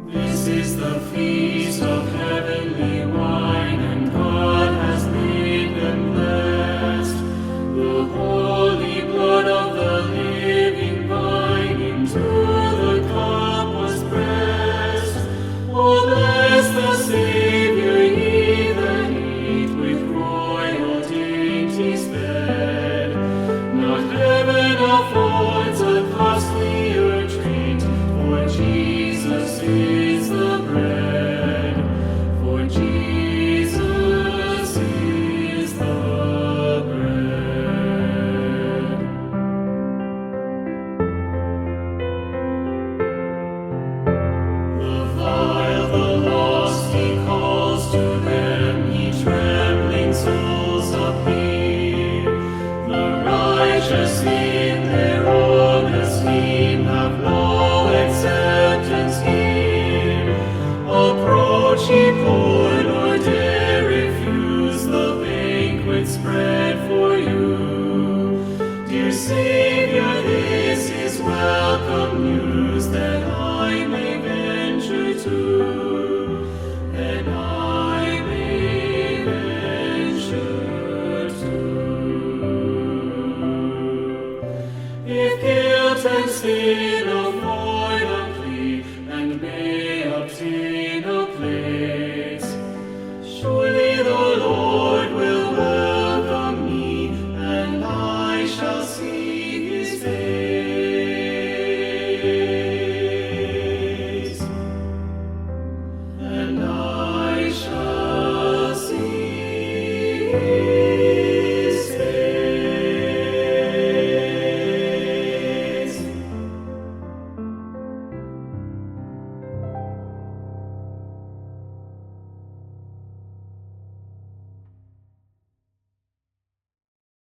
This is the feast of heavenly wine, and God has made them blessed. The holy blood of the living vine into the cup was pressed. Oh, bless the Savior, ye that eat with royal dainties fed. Not heaven affords a costlier treat, for Jesus is the bread, for Jesus is the bread. The vile, the lost, he calls to them, ye trembling souls appear. The righteous in their own esteem have no acceptance here. Approach, ye poor, nor dare refuse the banquet spread for you. Dear Savior, this is welcome news, that I may venture to, that I may venture to. If guilt and sin avoid a plea, and may obtain a place, surely